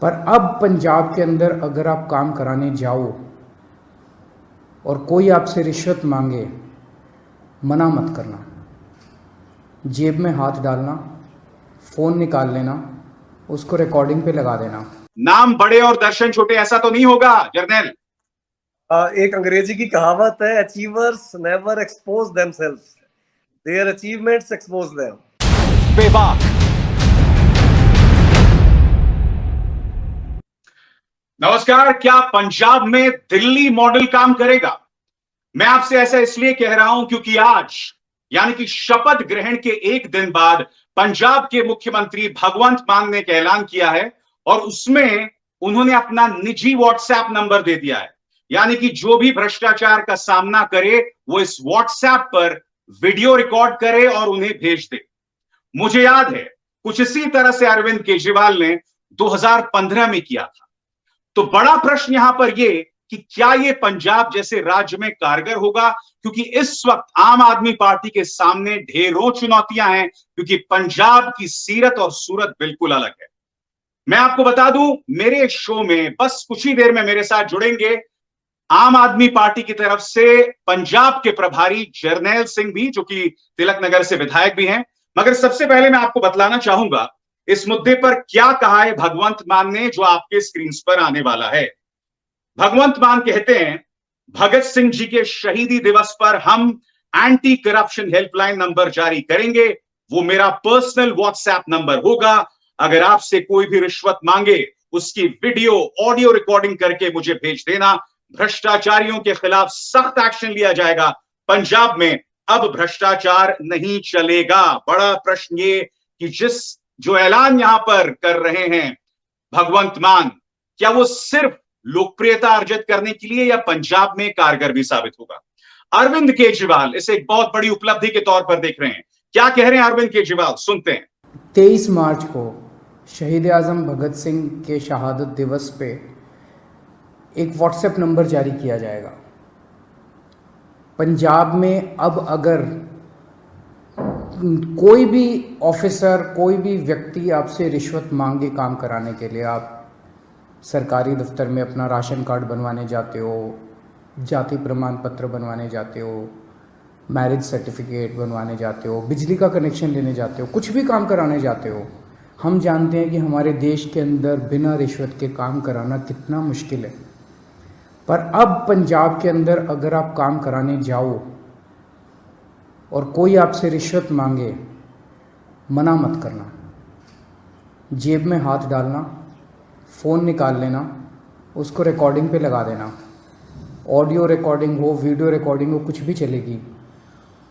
पर अब पंजाब के अंदर अगर आप काम कराने जाओ और कोई आपसे रिश्वत मांगे, मना मत करना। जेब में हाथ डालना, फ़ोन निकाल लेना, उसको रिकॉर्डिंग पे लगा देना। नाम बड़े और दर्शन छोटे, ऐसा तो नहीं होगा जर्नैल? एक अंग्रेजी की कहावत है, achievers never expose themselves, their achievements expose them. बेबाक। नमस्कार। क्या पंजाब में दिल्ली मॉडल काम करेगा? मैं आपसे ऐसा इसलिए कह रहा हूं क्योंकि आज यानी कि शपथ ग्रहण के एक दिन बाद पंजाब के मुख्यमंत्री भगवंत मान ने एक ऐलान किया है और उसमें उन्होंने अपना निजी व्हाट्सएप नंबर दे दिया है। यानी कि जो भी भ्रष्टाचार का सामना करे वो इस व्हाट्सएप पर वीडियो रिकॉर्ड करे और उन्हें भेज दे। मुझे याद है कुछ इसी तरह से अरविंद केजरीवाल ने 2015 में किया था। तो बड़ा प्रश्न यहां पर यह कि क्या यह पंजाब जैसे राज्य में कारगर होगा, क्योंकि इस वक्त आम आदमी पार्टी के सामने ढेरों चुनौतियां हैं, क्योंकि पंजाब की सीरत और सूरत बिल्कुल अलग है। मैं आपको बता दूं, मेरे शो में बस कुछ ही देर में मेरे साथ जुड़ेंगे आम आदमी पार्टी की तरफ से पंजाब के प्रभारी जरनैल सिंह भी, जो कि तिलक नगर से विधायक भी हैं। मगर सबसे पहले मैं आपको बतलाना चाहूंगा इस मुद्दे पर क्या कहा है भगवंत मान ने, जो आपके स्क्रीन पर आने वाला है। भगवंत मान कहते हैं, भगत सिंह जी के शहीदी दिवस पर हम एंटी करप्शन हेल्पलाइन नंबर जारी करेंगे। वो मेरा पर्सनल व्हाट्सएप नंबर होगा। अगर आपसे कोई भी रिश्वत मांगे, उसकी वीडियो ऑडियो रिकॉर्डिंग करके मुझे भेज देना। भ्रष्टाचारियों के खिलाफ सख्त एक्शन लिया जाएगा। पंजाब में अब भ्रष्टाचार नहीं चलेगा। बड़ा प्रश्न ये कि जो ऐलान यहां पर कर रहे हैं भगवंत मान, क्या वो सिर्फ लोकप्रियता अर्जित करने के लिए या पंजाब में कारगर भी साबित होगा? अरविंद केजरीवाल इसे एक बहुत बड़ी उपलब्धि के तौर पर देख रहे हैं। क्या कह रहे हैं अरविंद केजरीवाल, सुनते हैं। 23 मार्च को शहीद आजम भगत सिंह के शहादत दिवस पे एक व्हाट्सएप नंबर जारी किया जाएगा। पंजाब में अब अगर कोई भी ऑफिसर, कोई भी व्यक्ति आपसे रिश्वत मांगे काम कराने के लिए, आप सरकारी दफ्तर में अपना राशन कार्ड बनवाने जाते हो, जाति प्रमाण पत्र बनवाने जाते हो, मैरिज सर्टिफिकेट बनवाने जाते हो, बिजली का कनेक्शन लेने जाते हो, कुछ भी काम कराने जाते हो, हम जानते हैं कि हमारे देश के अंदर बिना रिश्वत के काम कराना कितना मुश्किल है। पर अब पंजाब के अंदर अगर आप काम कराने जाओ और कोई आपसे रिश्वत मांगे, मना मत करना। जेब में हाथ डालना, फ़ोन निकाल लेना, उसको रिकॉर्डिंग पे लगा देना। ऑडियो रिकॉर्डिंग हो, वीडियो रिकॉर्डिंग हो, कुछ भी चलेगी।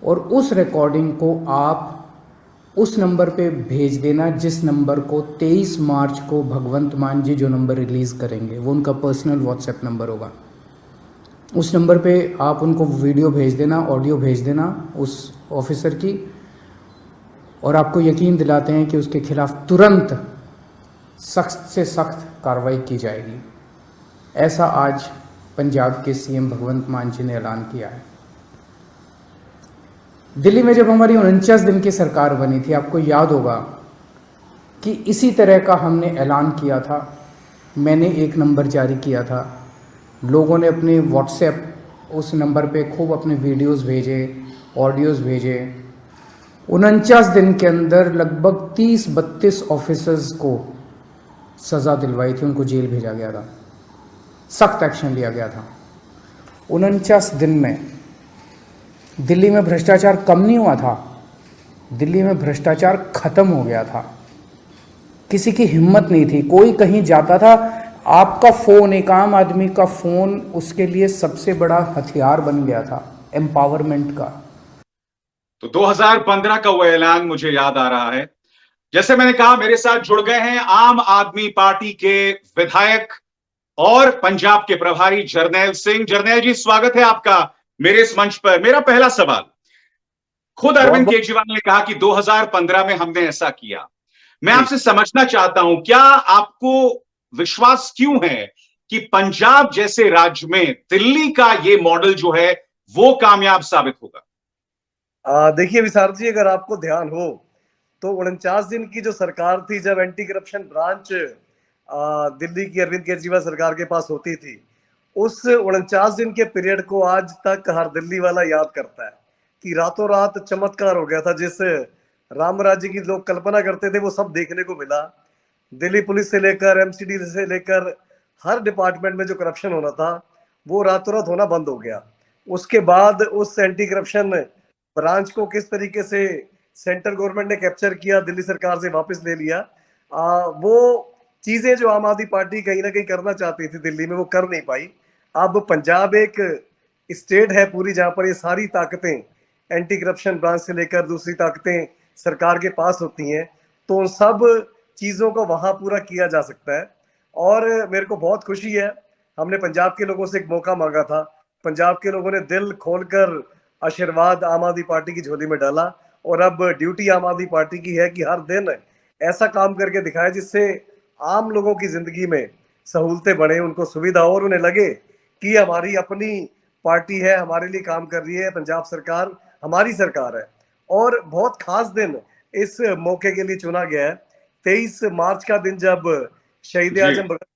और उस रिकॉर्डिंग को आप उस नंबर पे भेज देना जिस नंबर को 23 मार्च को भगवंत मान जी जो नंबर रिलीज़ करेंगे, वो उनका पर्सनल व्हाट्सएप नंबर होगा। उस नंबर पे आप उनको वीडियो भेज देना, ऑडियो भेज देना उस ऑफिसर की, और आपको यकीन दिलाते हैं कि उसके खिलाफ तुरंत सख्त से सख्त कार्रवाई की जाएगी। ऐसा आज पंजाब के सीएम भगवंत मान जी ने ऐलान किया है। दिल्ली में जब हमारी 49 दिन की सरकार बनी थी, आपको याद होगा कि इसी तरह का हमने ऐलान किया था। मैंने एक नंबर जारी किया था, लोगों ने अपने व्हाट्सएप उस नंबर पे खूब अपने वीडियोस भेजे, ऑडियोज़ भेजे। 49 दिन के अंदर लगभग 30-32 ऑफिसर्स को सज़ा दिलवाई थी, उनको जेल भेजा गया था, सख्त एक्शन लिया गया था। 49 दिन में दिल्ली में भ्रष्टाचार कम नहीं हुआ था, दिल्ली में भ्रष्टाचार खत्म हो गया था। किसी की हिम्मत नहीं थी, कोई कहीं जाता था, आपका फ़ोन, एक आम आदमी का फ़ोन उसके लिए सबसे बड़ा हथियार बन गया था एम्पावरमेंट का। तो 2015 का वो ऐलान मुझे याद आ रहा है। जैसे मैंने कहा, मेरे साथ जुड़ गए हैं आम आदमी पार्टी के विधायक और पंजाब के प्रभारी जरनैल सिंह। जरनैल जी, स्वागत है आपका मेरे इस मंच पर। मेरा पहला सवाल, खुद अरविंद केजरीवाल ने कहा कि 2015 में हमने ऐसा किया। मैं आपसे समझना चाहता हूं, क्या आपको विश्वास क्यों है कि पंजाब जैसे राज्य में दिल्ली का ये मॉडल जो है वो कामयाब साबित होगा? देखिए विशारद जी, अगर आपको ध्यान हो तो 49 दिन की जो सरकार थी, जब एंटी करप्शन ब्रांच दिल्ली की अरविंद केजरीवाल सरकार के पास होती थी, उस 49 दिन के पीरियड को आज तक हर दिल्ली वाला याद करता है कि रातों रात चमत्कार हो गया था। जिस राम राज्य की लोग कल्पना करते थे वो सब देखने को मिला। दिल्ली पुलिस से लेकर एमसीडी से लेकर हर डिपार्टमेंट में जो करप्शन होना था वो रातों रात होना बंद हो गया। उसके बाद उस एंटी करप्शन ब्रांच को किस तरीके से सेंट्रल गवर्नमेंट ने कैप्चर किया, दिल्ली सरकार से वापस ले लिया। वो चीजें जो आम आदमी पार्टी कहीं ना कहीं करना चाहती थी दिल्ली में, वो कर नहीं पाई। अब पंजाब एक स्टेट है पूरी जहां पर ये सारी ताकतें एंटी करप्शन ब्रांच से लेकर दूसरी ताकतें सरकार के पास होती हैं, तो उन सब चीजों को वहां पूरा किया जा सकता है। और मेरे को बहुत खुशी है, हमने पंजाब के लोगों से एक मौका मांगा था, पंजाब के लोगों ने दिल खोलकर आशीर्वाद आम आदमी पार्टी की झोली में डाला। और अब ड्यूटी आम आदमी पार्टी की है कि हर दिन ऐसा काम करके दिखाए जिससे आम लोगों की जिंदगी में सहूलतें बढ़े, उनको सुविधा हो और उन्हें लगे कि हमारी अपनी पार्टी है, हमारे लिए काम कर रही है, पंजाब सरकार हमारी सरकार है। और बहुत खास दिन इस मौके के लिए चुना गया है, 23 मार्च का दिन, जब शहीद आजम भगत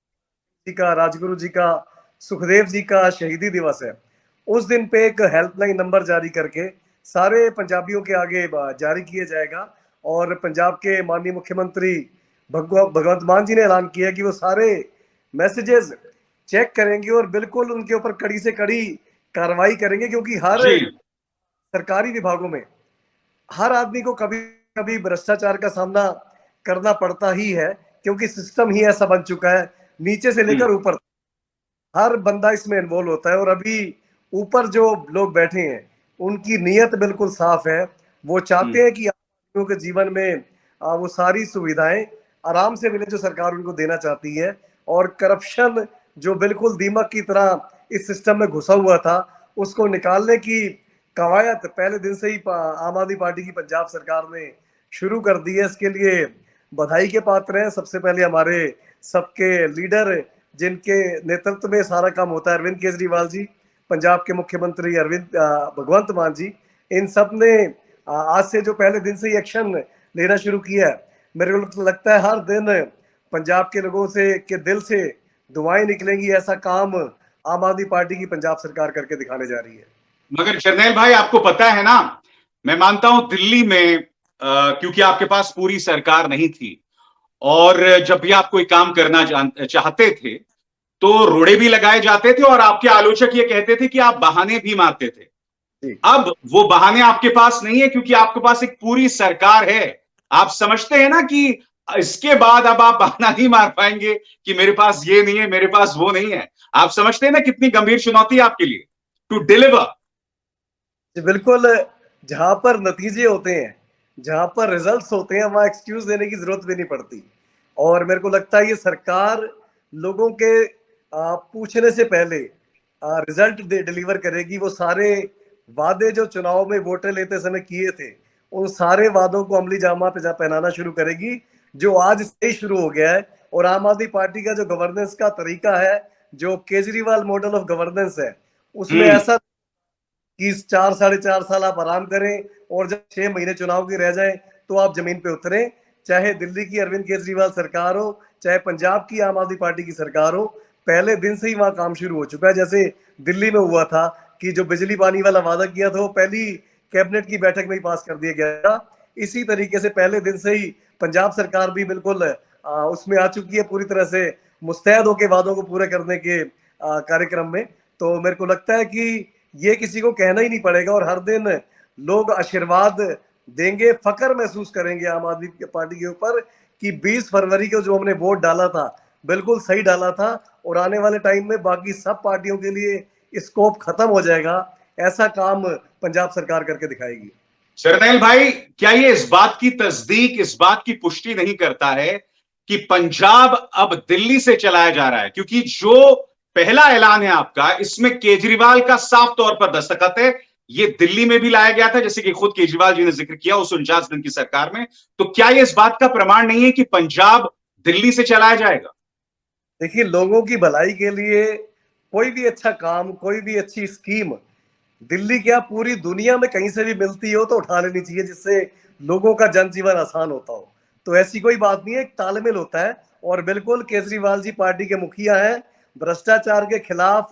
जी का, राजगुरु जी का, सुखदेव जी का शहीदी दिवस है। उस दिन पे एक हेल्पलाइन नंबर जारी करके सारे पंजाबियों के आगे जारी किया जाएगा। और पंजाब के माननीय मुख्यमंत्री भगवंत मान जी ने ऐलान किया कि वो सारे मैसेजेस चेक करेंगे और बिल्कुल उनके ऊपर कड़ी से कड़ी कार्रवाई करेंगे, क्योंकि हर सरकारी विभागों में हर आदमी को कभी कभी भ्रष्टाचार का सामना करना पड़ता ही है, क्योंकि सिस्टम ही ऐसा बन चुका है, नीचे से लेकर ऊपर हर बंदा इसमें इन्वॉल्व होता है। और अभी ऊपर जो लोग बैठे हैं उनकी नीयत बिल्कुल साफ है, वो चाहते हैं कि आदमियों के जीवन में वो सारी सुविधाएं आराम से मिले जो सरकार उनको देना चाहती है। और करप्शन जो बिल्कुल दीमक की तरह इस सिस्टम में घुसा हुआ था, उसको निकालने की कवायद पहले दिन से ही आम आदमी पार्टी की पंजाब सरकार ने शुरू कर दी है। इसके लिए बधाई के पात्र हैं सबसे पहले हमारे सबके लीडर, जिनके नेतृत्व में सारा काम होता है, अरविंद केजरीवाल जी, पंजाब के मुख्यमंत्री भगवंत मान जी। इन सब ने आज से जो पहले दिन से ही एक्शन लेना शुरू किया है। मेरे को लगता है हर दिन पंजाब के लोगों से के दिल से दुआएं निकलेंगी। ऐसा काम आम आदमी पार्टी की पंजाब सरकार करके दिखाने जा रही है। मगर जरनैल भाई, आपको पता है ना, मैं मानता हूं दिल्ली में क्योंकि आपके पास पूरी सरकार नहीं थी और जब भी आप कोई काम करना चाहते थे तो रोड़े भी लगाए जाते थे और आपके आलोचक ये कहते थे कि आप बहाने भी मारते थे। अब वो बहाने आपके पास नहीं है क्योंकि आपके पास एक पूरी सरकार है। आप समझते हैं ना कि इसके बाद अब आप बहाना नहीं मार पाएंगे कि मेरे पास ये नहीं है, मेरे पास वो नहीं है। आप समझते हैं ना कितनी गंभीर चुनौती है आपके लिए टू डिलीवर। बिल्कुल, जहां पर नतीजे होते हैं, जहां पर रिजल्ट्स होते हैं, वहां एक्सक्यूज देने की जरूरत भी नहीं पड़ती। और मेरे को लगता है ये सरकार लोगों के पूछने से पहले रिजल्ट डिलीवर करेगी। वो सारे वादे जो चुनाव में वोटें लेते समय किए थे, उन सारे वादों को अमली जामा पे पहनाना शुरू करेगी, जो आज से ही शुरू हो गया है। और आम आदमी पार्टी का जो गवर्नेंस का तरीका है, जो केजरीवाल मॉडल ऑफ गवर्नेंस है, उसमें ऐसा कि 4 साढ़े 4 साल आप आराम करें और जब 6 महीने चुनाव के रह जाएं तो आप जमीन पे उतरें। चाहे दिल्ली की अरविंद केजरीवाल सरकार हो, चाहे पंजाब की आम आदमी पार्टी की सरकार हो, पहले दिन से ही वहां काम शुरू हो चुका है। जैसे दिल्ली में हुआ था कि जो बिजली पानी वाला वादा किया था वो पहली कैबिनेट की बैठक में ही पास कर दिया गया था। इसी तरीके से पहले दिन से ही पंजाब सरकार भी बिल्कुल उसमें आ चुकी है, पूरी तरह से मुस्तैद होकर वादों को पूरे करने के कार्यक्रम में। तो मेरे को लगता है कि ये किसी को कहना ही नहीं पड़ेगा और हर दिन लोग आशीर्वाद देंगे, फख्र महसूस करेंगे आम आदमी पार्टी के ऊपर कि 20 फरवरी को जो हमने वोट डाला था बिल्कुल सही डाला था और आने वाले टाइम में बाकी सब पार्टियों के लिए स्कोप खत्म हो जाएगा। ऐसा काम पंजाब सरकार करके दिखाएगी। जरनैल भाई, क्या ये इस बात की तस्दीक, इस बात की पुष्टि नहीं करता है कि पंजाब अब दिल्ली से चलाया जा रहा है? क्योंकि जो पहला ऐलान है आपका, इसमें केजरीवाल का साफ तौर पर दस्तखत है। ये दिल्ली में भी लाया गया था, जैसे कि खुद केजरीवाल जी ने जिक्र किया उस 49 दिन की सरकार में। तो क्या ये इस बात का प्रमाण नहीं है कि पंजाब दिल्ली से चलाया जाएगा? देखिए, लोगों की भलाई के लिए कोई भी अच्छा काम, कोई भी अच्छी स्कीम दिल्ली क्या पूरी दुनिया में कहीं से भी मिलती हो तो उठा लेनी चाहिए, जिससे लोगों का जनजीवन आसान होता हो। तो ऐसी कोई बात नहीं है, एक तालमेल होता है और बिल्कुल केजरीवाल जी पार्टी के मुखिया हैं। भ्रष्टाचार के खिलाफ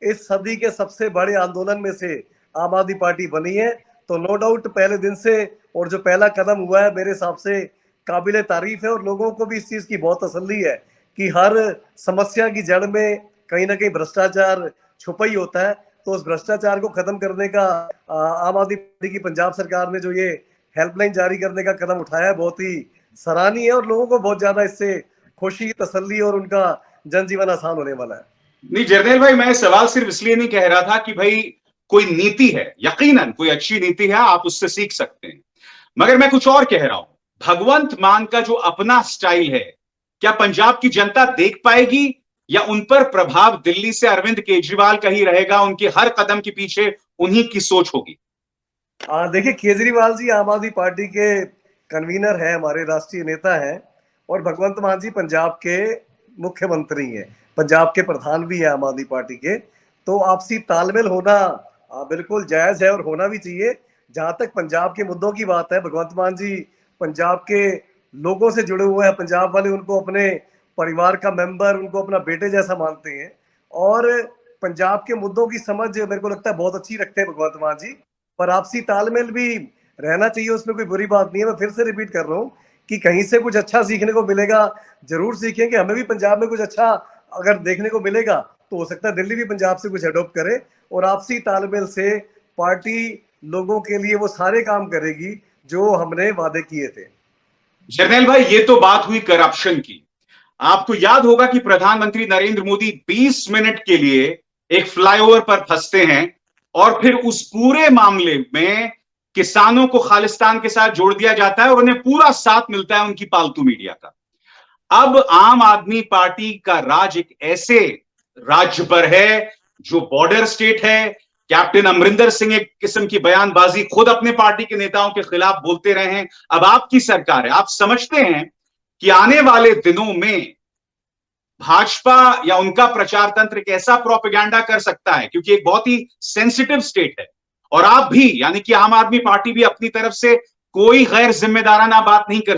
इस सदी के सबसे बड़े आंदोलन में से आम आदमी पार्टी बनी है। तो नो डाउट पहले दिन से और जो पहला कदम हुआ है मेरे हिसाब से काबिले तारीफ है, और लोगों को भी इस चीज की बहुत तसल्ली है कि हर समस्या की जड़ में कहीं ना कहीं भ्रष्टाचार छुपा ही होता है। तो उस भ्रष्टाचार को खत्म करने का आम आदमी पार्टी की पंजाब सरकार ने जो ये हेल्पलाइन जारी करने का कदम उठाया है बहुत ही सराहनीय है, और लोगों को बहुत ज्यादा इससे खुशी, तसल्ली और उनका जनजीवन आसान होने वाला है। नहीं जरनैल भाई, मैं सवाल सिर्फ इसलिए नहीं कह रहा था कि भाई कोई नीति है, यकीनन कोई अच्छी नीति है, आप उससे सीख सकते हैं, मगर मैं कुछ और कह रहा हूं। भगवंत मान का जो अपना स्टाइल है, क्या पंजाब की जनता देख पाएगी, या उन पर प्रभाव दिल्ली से अरविंद केजरीवाल का ही रहेगा, उनके हर कदम के पीछे उन्हीं की सोच होगी? देखिए, केजरीवाल जी आम आदमी पार्टी के कन्वीनर है, हमारे राष्ट्रीय नेता हैं, और भगवंत मान जी पंजाब के मुख्यमंत्री हैं, पंजाब के प्रधान भी है आम आदमी पार्टी के। तो आपसी तालमेल होना बिल्कुल जायज है और होना भी चाहिए। जहां तक पंजाब के मुद्दों की बात है, भगवंत मान जी पंजाब के लोगों से जुड़े हुए हैं। पंजाब वाले उनको अपने परिवार का मेंबर, उनको अपना बेटे जैसा मानते हैं, और पंजाब के मुद्दों की समझ मेरे को लगता है बहुत अच्छी रखते हैं भगवंत मान जी। पर आपसी तालमेल भी रहना चाहिए, उसमें कोई बुरी बात नहीं है। मैं फिर से रिपीट कर रहा हूँ कि कहीं से कुछ अच्छा सीखने को मिलेगा, जरूर सीखेंगे। हमें भी पंजाब में कुछ अच्छा अगर देखने को मिलेगा तो हो सकता है दिल्ली भी पंजाब से कुछ अडॉप्ट करे, और आपसी तालमेल से पार्टी लोगों के लिए वो सारे काम करेगी जो हमने वादे किए थे। जरनैल भाई, ये तो बात हुई करप्शन की। आपको याद होगा कि प्रधानमंत्री नरेंद्र मोदी 20 मिनट के लिए एक फ्लाईओवर पर फंसते हैं, और फिर उस पूरे मामले में किसानों को खालिस्तान के साथ जोड़ दिया जाता है, और उन्हें पूरा साथ मिलता है उनकी पालतू मीडिया का। अब आम आदमी पार्टी का राज एक ऐसे राज्य पर है जो बॉर्डर स्टेट है। कैप्टन अमरिंदर सिंह एक किस्म की बयानबाजी खुद अपने पार्टी के नेताओं के खिलाफ बोलते रहे हैं। अब आपकी सरकार है, आप समझते हैं कि आने वाले दिनों में भाजपा या उनका प्रचार तंत्र एक ऐसा प्रोपेगेंडा कर सकता है, क्योंकि एक बहुत ही सेंसिटिव स्टेट है, और आप भी यानी कि आम आदमी पार्टी भी अपनी तरफ से कोई गैर जिम्मेदाराना बात नहीं कर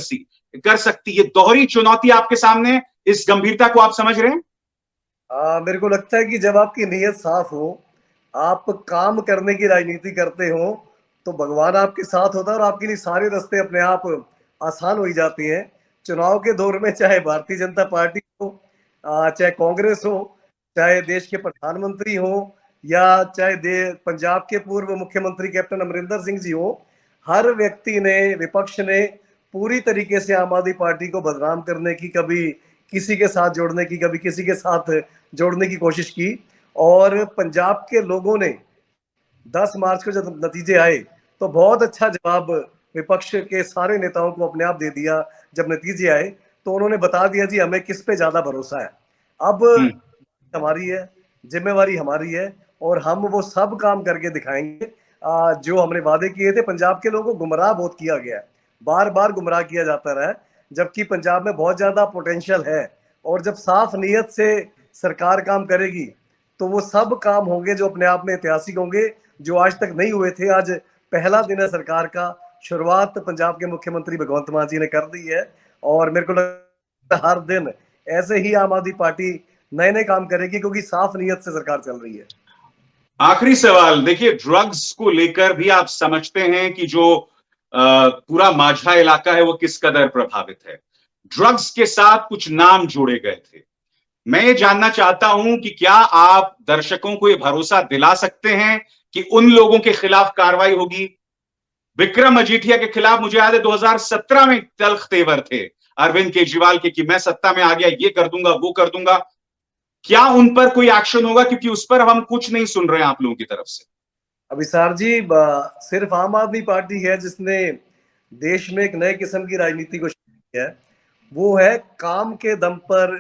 सकती। ये दोहरी चुनौती आपके सामने, इस गंभीरता को आप समझ रहे हैं? मेरे को लगता है कि जब आपकी नीयत साफ हो, आप काम करने की राजनीति करते हो, तो भगवान आपके साथ होता है और आपके लिए सारे रास्ते अपने आप आसान हो ही जाती हैं। चुनाव के दौर में चाहे भारतीय जनता पार्टी हो, चाहे कांग्रेस हो, चाहे देश के प्रधानमंत्री हो, या चाहे पंजाब के पूर्व मुख्यमंत्री कैप्टन अमरिंदर सिंह जी हो, हर व्यक्ति ने, विपक्ष ने पूरी तरीके से आम आदमी पार्टी को बदनाम करने की, कभी किसी के साथ जोड़ने की, कभी किसी के साथ जोड़ने की कोशिश की। और पंजाब के लोगों ने 10 मार्च को जब नतीजे आए तो बहुत अच्छा जवाब विपक्ष के सारे नेताओं को अपने आप दे दिया। जब नतीजे आए तो उन्होंने बता दिया जी हमें किस पे ज्यादा भरोसा है। अब हमारी है, जिम्मेवारी हमारी है, और हम वो सब काम करके दिखाएंगे जो हमने वादे किए थे। पंजाब के लोगों को गुमराह बहुत किया गया है, बार बार गुमराह किया जाता रहा है, जबकि पंजाब में बहुत ज्यादा पोटेंशियल है। और जब साफ नीयत से सरकार काम करेगी तो वो सब काम होंगे जो अपने आप में ऐतिहासिक होंगे, जो आज तक नहीं हुए थे। आज पहला दिन है सरकार का, शुरुआत पंजाब के मुख्यमंत्री भगवंत मान जी ने कर दी है, और मेरे को लगता है हर दिन ऐसे ही आम आदमी पार्टी नए नए काम करेगी, क्योंकि साफ नीयत से सरकार चल रही है। आखिरी सवाल, देखिए ड्रग्स को लेकर भी आप समझते हैं कि जो पूरा माझा इलाका है वो किस कदर प्रभावित है। ड्रग्स के साथ कुछ नाम जोड़े गए थे। मैं ये जानना चाहता हूं कि क्या आप दर्शकों को ये भरोसा दिला सकते हैं कि उन लोगों के खिलाफ कार्रवाई होगी? विक्रम मजीठिया के खिलाफ मुझे याद है 2017 में तल्ख तेवर थे अरविंद केजरीवाल के कि मैं सत्ता में आ गया, ये कर दूंगा, वो कर दूंगा। क्या उन पर कोई एक्शन होगा? क्योंकि उस पर हम कुछ नहीं सुन रहे हैं आप लोगों की तरफ से। अभिसार जी, सिर्फ आम आदमी पार्टी है जिसने देश में एक नए किस्म की राजनीति को शुरू किया है। वो है काम के दम पर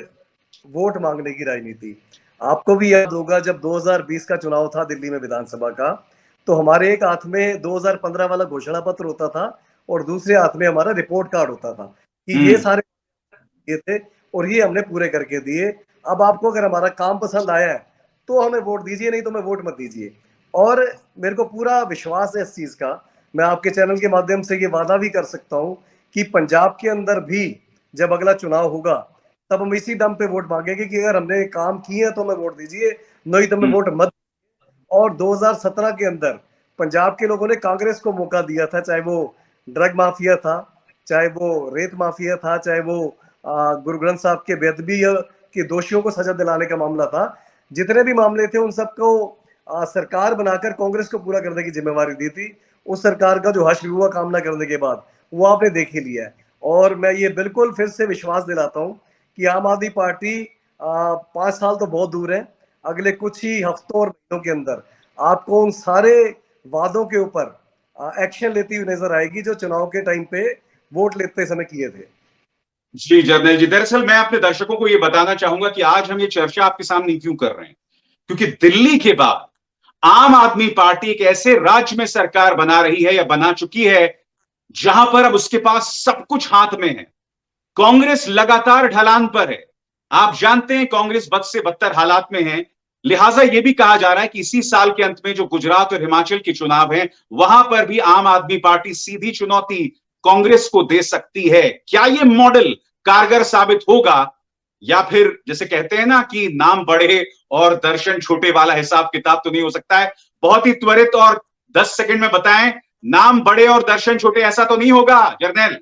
वोट मांगने की राजनीति। आपको भी याद होगा जब 2020 का चुनाव था दिल्ली में विधानसभा का, तो हमारे एक हाथ में 2015 वाला घोषणा पत्र होता था और दूसरे हाथ में हमारा रिपोर्ट कार्ड होता था कि ये सारे ये थे और ये हमने पूरे करके दिए। अब आपको अगर हमारा काम पसंद आया है तो हमें वोट दीजिए, नहीं तो हमें वोट मत दीजिए। और मेरे को पूरा विश्वास है इस चीज का। मैं आपके चैनल के माध्यम से ये वादा भी कर सकता हूँ कि पंजाब के अंदर भी जब अगला चुनाव होगा तब हम इसी दम पे वोट मांगेंगे कि अगर हमने काम किए तो हमें वोट दीजिए, नहीं तो हमें वोट मत। और 2017 के अंदर पंजाब के लोगों ने कांग्रेस को मौका दिया था, चाहे वो ड्रग माफिया था, चाहे वो रेत माफिया था, चाहे वो गुरु ग्रंथ साहब के बेदबी के दोषियों को सजा दिलाने का मामला था। जितने भी मामले थे उन सबको सरकार बनाकर कांग्रेस को पूरा करने की जिम्मेवारी दी थी। उस सरकार का जो हश्र हुआ कामना करने के बाद वो आपने देख ही लिया है। और मैं ये बिल्कुल फिर से विश्वास दिलाता हूँ कि आम आदमी पार्टी 5 साल तो बहुत दूर है, अगले कुछ ही हफ्तों और महीनों के अंदर आपको उन सारे वादों के ऊपर एक्शन लेती हुई नजर आएगी जो चुनाव के टाइम पे वोट लेते समय किए थे। जी जर्नैल जी, दरअसल मैं अपने दर्शकों को यह बताना चाहूंगा कि आज हम ये चर्चा आपके सामने क्यों कर रहे हैं, क्योंकि दिल्ली के बाद आम आदमी पार्टी एक ऐसे राज्य में सरकार बना रही है या बना चुकी है जहां पर अब उसके पास सब कुछ हाथ में है। कांग्रेस लगातार ढलान पर है। आप जानते हैं कांग्रेस बद से बदतर हालात में है। लिहाजा यह भी कहा जा रहा है कि इसी साल के अंत में जो गुजरात और हिमाचल के चुनाव हैं, वहां पर भी आम आदमी पार्टी सीधी चुनौती कांग्रेस को दे सकती है। क्या यह मॉडल कारगर साबित होगा, या फिर जैसे कहते हैं ना कि नाम बड़े और दर्शन छोटे वाला हिसाब किताब तो नहीं हो सकता है? बहुत ही त्वरित और 10 सेकंड में बताएं, नाम बड़े और दर्शन छोटे ऐसा तो नहीं होगा जर्नैल?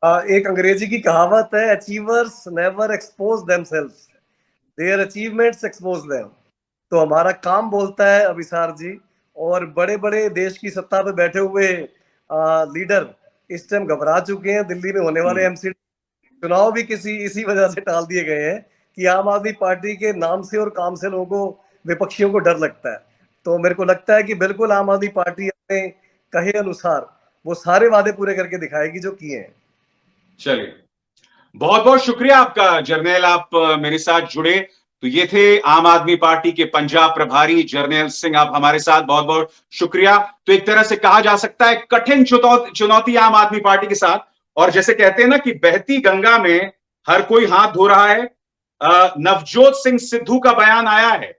एक अंग्रेजी की कहावत है, achievers never expose themselves, their achievements expose them. तो हमारा काम बोलता है अभिसार जी, और बड़े बड़े देश की सत्ता पे बैठे हुए लीडर इस टाइम घबरा चुके हैं। दिल्ली में होने वाले एमसी चुनाव भी किसी इसी वजह से टाल दिए गए हैं कि आम आदमी पार्टी के नाम से और काम से लोगों को, विपक्षियों को डर लगता है। तो मेरे को लगता है कि बिल्कुल आम आदमी पार्टी अपने कहे अनुसार वो सारे वादे पूरे करके दिखाएगी जो किए हैं। चलिए, बहुत बहुत शुक्रिया आपका जर्नैल, आप मेरे साथ जुड़े। तो ये थे आम आदमी पार्टी के पंजाब प्रभारी जर्नैल सिंह, आप हमारे साथ, बहुत बहुत शुक्रिया। तो एक तरह से कहा जा सकता है कठिन चुनौती आम आदमी पार्टी के साथ, और जैसे कहते हैं ना कि बहती गंगा में हर कोई हाथ धो रहा है। नवजोत सिंह सिद्धू का बयान आया है।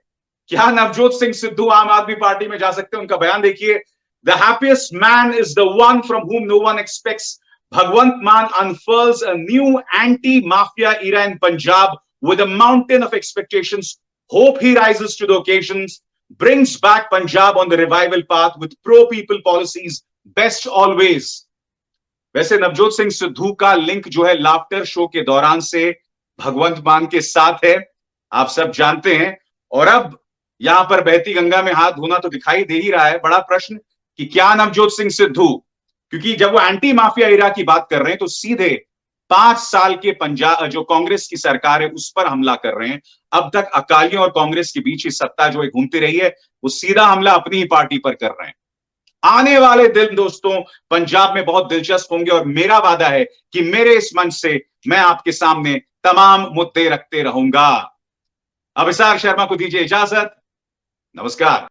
क्या नवजोत सिंह सिद्धू आम आदमी पार्टी में जा सकते हैं? उनका बयान देखिए। The happiest man is the one from whom no one expects. Bhagwant Mann unfurls a new anti-mafia era in Punjab with a mountain of expectations. Hope he rises to the occasions, brings back Punjab on the revival path with pro-people policies, best always. वैसे नवजोत सिंह सिद्धू का link जो है laughter show के दौरान से भगवंत मान के साथ है, आप सब जानते हैं। और अब यहां पर बहती गंगा में हाथ धोना तो दिखाई दे ही रहा है। बड़ा प्रश्न कि क्या नवजोत सिंह सिद्धू, क्योंकि जब वो एंटी माफिया इरा की बात कर रहे हैं तो सीधे 5 साल के पंजाब जो कांग्रेस की सरकार है उस पर हमला कर रहे हैं। अब तक अकालियों और कांग्रेस के बीच ही सत्ता जो है घूमती रही है, वो सीधा हमला अपनी ही पार्टी पर कर रहे हैं। आने वाले दिन दोस्तों पंजाब में बहुत दिलचस्प होंगे, और मेरा वादा है कि मेरे इस मंच से मैं आपके सामने तमाम मुद्दे रखते रहूंगा। अभिसार शर्मा को दीजिए इजाजत। नमस्कार।